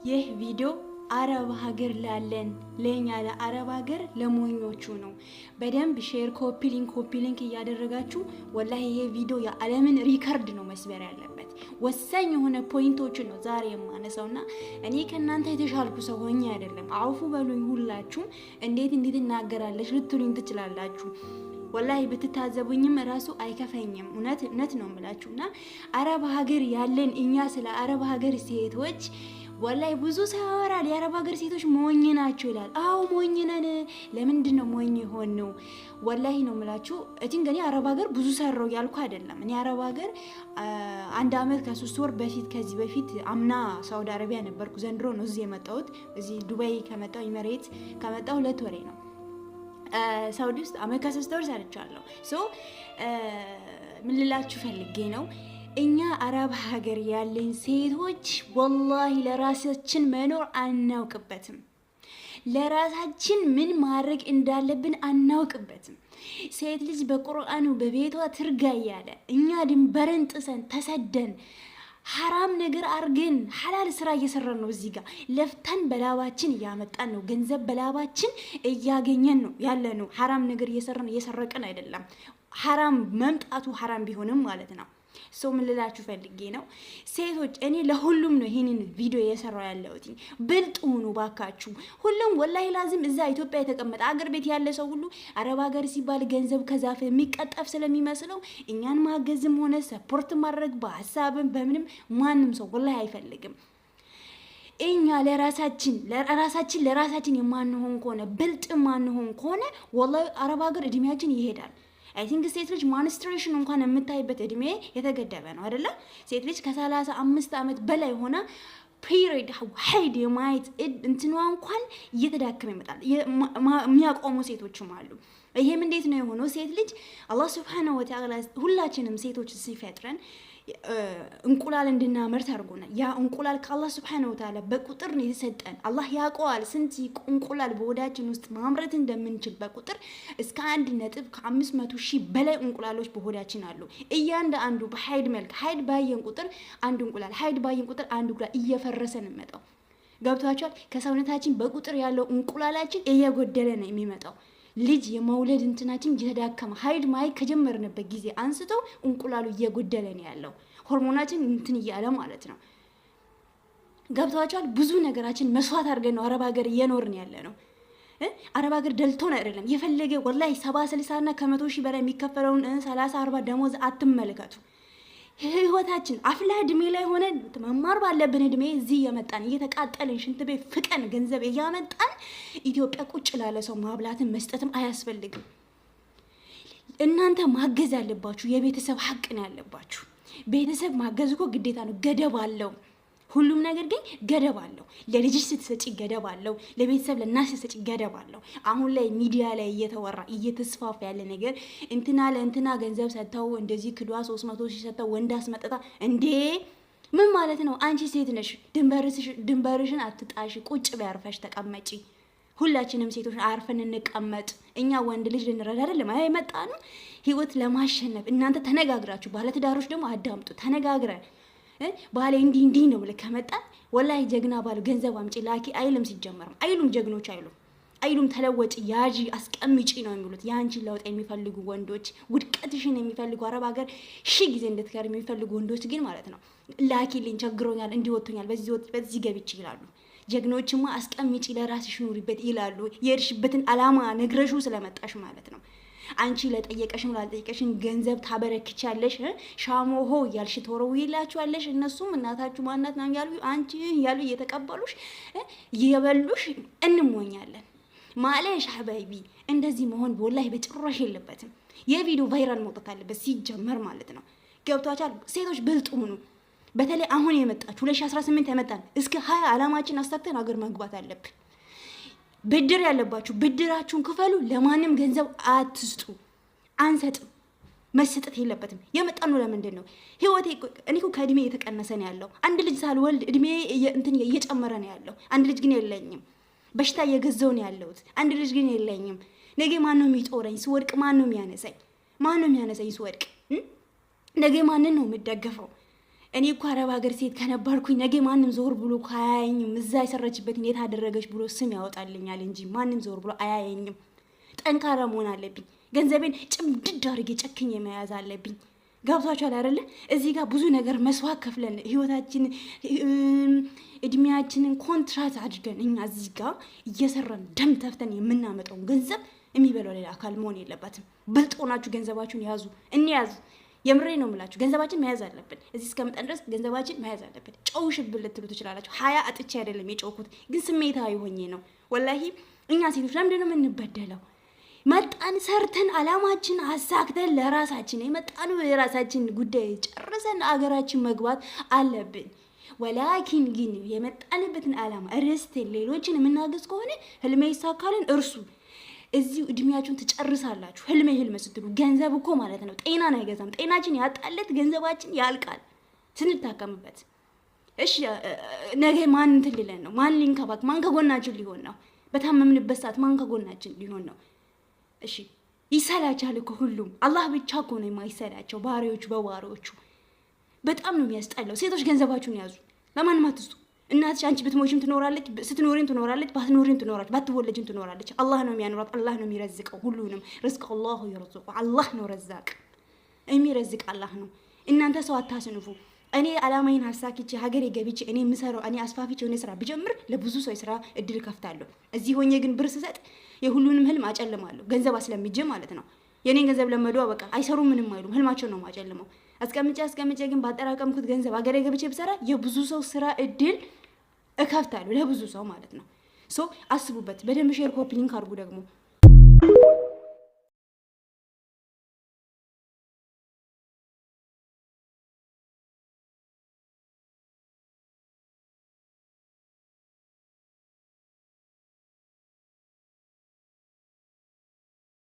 ይህ ቪዲዮ አረብ ሀገር ላለን ለኛ ለአረብ ሀገር ለሞኞቹ ነው። በደንብ ሼር ኮፒ ሊንክ እያደረጋችሁ ወላሂ ይሄ ቪዲዮ የዓለምን ሪከርድ ነው መስበር ያለበት። ወሳኝ የሆነ ፖይንቶችን ነው ዛሬ የማነሳውና እኔ ከናንተ የተሻልኩ ሰው ሆኜ አይደለም። አውፉ በሉኝ ሁላችሁም። እንዴት እናገራለሽ ልትሉኝ ትችላላችሁ። ወላሂ ብትታዘቡኝም ራሱ አይከፈኝም። እውነት ነው የምላችሁና አረብ ሀገር ያለን እኛ ስለ አረብ ሀገር ሴቶች ወላሂ ብዙ ሳወራል። የአረብ ሀገር ሴቶች ሞኝ ናቸው ይላል። አዎ ሞኝ ነን። ለምንድን ነው ሞኝ ሆነው? ወላሂ ነው የምላችሁ። እቲን ገኒ አረብ ሀገር ብዙ ሰራው ያልኩ አይደለም። እኔ አረብ ሀገር 1 አመት ከ3 ወር በፊት ከዚህ በፊት አምና ሳውዲ አረቢያ ነበርኩ። ዘንድሮ ነው እዚህ የመጣሁት። እዚህ ዱባይ ከመጣሁ ኢሚሬት ከመጣሁ 2 ወሬ ነው። ሳውዲ ውስጥ አመት ከ3 ወር ሰርቻለሁ። ምን ልላችሁ ፈልጌ ነው እኛ አረብ ሀገር ያለን ሴቶች ወላሂ ለራሳችን መኖር አናውቅበትም። ለራሳችን ምን ማድረግ እንዳለብን አናውቅበትም። ሴት ልጅ በቁርአኑ በቤቷ ትርጋ እያለ እኛ ድንበርን ጥሰን ተሰደን ሐራም ነገር አርገን ሐላል ስራ እየሰራን ነው። እዚህ ጋር ለፍተን በላባችን እያመጣን ነው። ገንዘብ በላባችን እያገኘን ነው ያለ ነው። ሐራም ነገር እየሰረቅን አይደለም። ሐራም መምጣቱ ሐራም ቢሆንም ማለት ነው። ምን ልላችሁ ፈልጌ ነው ሴቶች፣ እኔ ለሁሉም ነው ይሄንን ቪዲዮ እየሰራው ያለሁት። ብልጥ ሁኑ ባካችሁ። ሁሉም ወላሂ ላዝም እዛ ኢትዮጵያ የተቀመጠ አገር ቤት ያለ ሰው ሁሉ አረብ ሀገር ሲባል ገንዘብ ከዛፍ የሚቀጠፍ ስለሚመስለው እኛን ማገዝም ሆነ ሰፖርት ማድረግ በሀሳብም በምንም ማንም ሰው ወላሂ አይፈልግም። እኛ ለራሳችን የማንሆን ከሆነ ብልጥ ማንሆን ከሆነ ወላሂ አረብ ሀገር እድሜያችን ይሄዳል። አይ ቲንክ ሴት ልጅ ማንስትሬሽን እንኳን የምታይበት እድሜ የተገደበ ነው አይደለ? ሴት ልጅ ከ35 አመት በላይ ሆና ፒሪድ ሀይድ የማየት እንትኗ እንኳን እየተዳከመ ይመጣል። የሚያቆሙ ሴቶችም አሉ። ይሄም እንዴት ነው የሆነው? ሴት ልጅ አላህ Subhanahu Wa Ta'ala ሁላችንም ሴቶች ሲፈጥረን እንቁላል እንድናመርት አድርጎናል። ያ እንቁላል ከአላህ Subhanahu Wa Ta'ala በቁጥር ነው የተሰጠን። አላህ ያውቀዋል ስንት እንቁላል በሆዳችን ውስጥ ማምረት እንደምንችል በቁጥር እስከ 1.500,000 በላይ እንቁላሎች በሆዳችን አሉ። እያንዳንዱ በሀይድ መልክ ሀይድ ባየን ቁጥር አንድ እንቁላል ሀይድ ባየን ቁጥር አንድ እንቁላል እየፈረሰ ነው የሚመጣው። ገብቷችኋል? ከሰውነታችን በቁጥር ያለው እንቁላላችን እየጎደለ ነው የሚመጣው። ልጅ የመውለድ እንትናችን እየተዳከመ ሀይድ ማየት ከጀመርንበት ጊዜ አንስቶ እንቁላሉ እየጎደለ ነው ያለው። ሆርሞናችን እንትን እያለ ማለት ነው። ገብቷችኋል? ብዙ ነገራችን መስዋዕት አድርገን ነው አረብ ሀገር እየኖርን ያለ ነው። አረብ ሀገር ደልቶን አይደለም። የፈለገ ወላሂ 70-60 እና ከ100,000 በላይ የሚከፈለውን 30-40 ደሞዝ አትመልከቱ። ህይወታችን አፍላ እድሜ ላይ ሆነ መማር ባለብን እድሜ እዚህ እየመጣን እየተቃጠልን ሽንት ቤት ፍቀን ገንዘብ እያመጣን ኢትዮጵያ ቁጭ ላለ ሰው ማብላትን መስጠትም አያስፈልግም። እናንተ ማገዝ ያለባችሁ የቤተሰብ ሀቅ ነው ያለባችሁ። ቤተሰብ ማገዝ እኮ ግዴታ ነው፣ ገደብ አለው። ሁሉም ነገር ግን ገደብ አለው። ለልጅሽ ስትሰጪ ገደብ አለው። ለቤተሰብ ለናሽ ስትሰጪ ገደብ አለው። አሁን ላይ ሚዲያ ላይ እየተወራ እየተስፋፋ ያለ ነገር ለእንትና ገንዘብ ሰጥተው እንደዚህ ክዷ 300,000 ሰጥተው ወንድ አስመጣታ እንዴ! ምን ማለት ነው? አንቺ ሴት ነሽ፣ ድንበርሽን አትጣሽ፣ ቁጭ ቢያርፈሽ ተቀመጪ። ሁላችንም ሴቶች አርፈን እንቀመጥ። እኛ ወንድ ልጅ ልንረዳ አይደለም አይመጣ ነው ህይወት ለማሸነፍ። እናንተ ተነጋግራችሁ፣ ባለትዳሮች ደግሞ አዳምጡ። ተነጋግረን ባለ እንዲህ ነው ብለህ ከመጣ ወላሂ ጀግና ባል ገንዘብ አምጪ ላኪ አይልም። ሲጀመርም አይሉም፣ ጀግኖች አይሉም። ተለወጪ፣ ያጂ፣ አስቀምጪ ነው የሚሉት። ያንቺን ለውጥ የሚፈልጉ ወንዶች፣ ውድቀትሽን የሚፈልጉ አረብ ሀገር ጊዜ እንድትከር የሚፈልጉ ወንዶች ግን ማለት ነው ላኪልኝ፣ ቸግሮኛል፣ እንዲወጡኛል፣ በዚህ ገብቼ ይላሉ። ጀግኖችማ አስቀምጪ፣ ለራስሽ ኑሪበት ይላሉ። የርሽበትን አላማ ነግረሹ ስለመጣሽ ማለት ነው። አንቺ ለጠየቀሽም ላልጠየቀሽን ገንዘብ ታበረክቻለሽ። ሻሞሆ ያልሽ ተወረውይላችኋለሽ። እነሱም እናታችሁ ማናት ነው ያሉ አንቺ ያሉ እየተቀበሉሽ እየበሉሽ እንሞኛለን። ማለሽ ሐባይቢ እንደዚህ መሆን ወላሂ በጭራሽ የለበትም። የቪዲዮ ቫይራል መውጣት አለበት ሲጀመር ማለት ነው። ገብቷችኋል? ሴቶች ብልጥ ሁኑ። በተለይ አሁን የመጣችሁ 2018 የመጣን እስከ 20 አላማችን አስተካክተን ሀገር መግባት አለብን። ብድር ያለባችሁ ብድራችሁን ክፈሉ። ለማንም ገንዘብ አትስጡ። አንሰጥም። መሰጠት የለበትም። የመጣነው ለምንድን ነው? ህይወቴ እኔ እኮ ከእድሜ የተቀነሰ ነው ያለው። አንድ ልጅ ሳልወልድ እድሜ እንትን እየጨመረ ነው ያለው። አንድ ልጅ ግን የለኝም። በሽታ እየገዛው ነው ያለሁት። አንድ ልጅ ግን የለኝም። ነገ ማን ነው የሚጦረኝ? ስወድቅ ማን ነው የሚያነሳኝ? ስወድቅ ነገ ማንን ነው የምደገፈው? እኔ እኮ አረብ ሀገር ሴት ከነበርኩኝ ነገ ማንም ዞር ብሎ አያየኝም። እዛ የሰረችበትን የት አደረገች ብሎ ስም ያወጣልኛል እንጂ ማንም ዞር ብሎ አያየኝም። ጠንካራ መሆን አለብኝ። ገንዘቤን ጭምድድ አድርጌ ጨክኜ መያዝ አለብኝ። ገብቷችኋል አይደለ? እዚህ ጋር ብዙ ነገር መስዋዕት ከፍለን ህይወታችን እድሜያችንን ኮንትራት አድርገን እኛ እዚህ ጋር እየሰራን ደም ተፍተን የምናመጣውን ገንዘብ የሚበላው ሌላ አካል መሆን የለበትም። ብልጥ ሆናችሁ ገንዘባችሁን ያዙ፣ እንያዝ። የምሬ ነው የምላችሁ። ገንዘባችን መያዝ አለብን። እዚህ እስከመጣን ድረስ ገንዘባችን መያዝ አለብን። ጨውሽብል ልትሉ ትችላላችሁ። ሀያ አጥቼ አይደለም የጨውኩት፣ ግን ስሜታዊ ሆኜ ነው። ወላሂ እኛ ሴቶች ለምንድን ነው የምንበደለው? መጣን ሰርተን አላማችን አሳክተን ለራሳችን የመጣነው የራሳችን ጉዳይ ጨርሰን አገራችን መግባት አለብን። ወላኪን ግን የመጣንበትን አላማ ርስተን ሌሎችን የምናገዝ ከሆነ ህልሜ ይሳካልን እርሱ እዚሁ እድሜያችሁን ትጨርሳላችሁ። ህልሜ ስትሉ ገንዘብ እኮ ማለት ነው ጤናን አይገዛም። ጤናችን ያጣለት ገንዘባችን ያልቃል ስንታከምበት። እሺ ነገ ማን እንትን ሊለን ነው? ማን ሊንከባክ? ማን ከጎናችን ሊሆን ነው? በታመምንበት ሰዓት ማን ከጎናችን ሊሆን ነው? እሺ ይሰላቻል እኮ ሁሉም። አላህ ብቻ እኮ ነው የማይሰላቸው ባሪዎቹ በባሪዎቹ። በጣም ነው የሚያስጠላው። ሴቶች ገንዘባችሁን ያዙ፣ ለማንም አትስጡ። እናትሽ አንቺ ብትሞችም ትኖራለች፣ ስትኖሪም ትኖራለች፣ ባትኖሪም ትኖራለች፣ ባትወለጅም ትኖራለች። አላህ ነው የሚያኖራት፣ አላህ ነው የሚረዝቀው ሁሉንም። ርዝቅ አላሁ ይርዝቁ፣ አላህ ነው ረዛቅ፣ የሚረዝቅ አላህ ነው። እናንተ ሰው አታስንፉ። እኔ አላማዬን አሳክቼ ሀገሬ ገብቼ እኔ የምሰራው እኔ አስፋፊቼ የሆነ ስራ ብጀምር ለብዙ ሰው የስራ እድል ከፍታለሁ። እዚህ ሆኜ ግን ብር ስሰጥ የሁሉንም ህልም አጨልማለሁ። ገንዘብ አስለምጄ ማለት ነው። የኔን ገንዘብ ለመዱ በቃ አይሰሩም፣ ምንም አይሉም። ህልማቸው ነው ማጨልመው። አስቀምጬ ግን ባጠራቀምኩት ገንዘብ ሀገሬ ገብቼ ብሰራ የብዙ ሰው ስራ እድል እከፍታለሁ፣ ለብዙ ሰው ማለት ነው። ሶ አስቡበት በደንብ። ሼር ኮፒ ሊንክ አድርጉ ደግሞ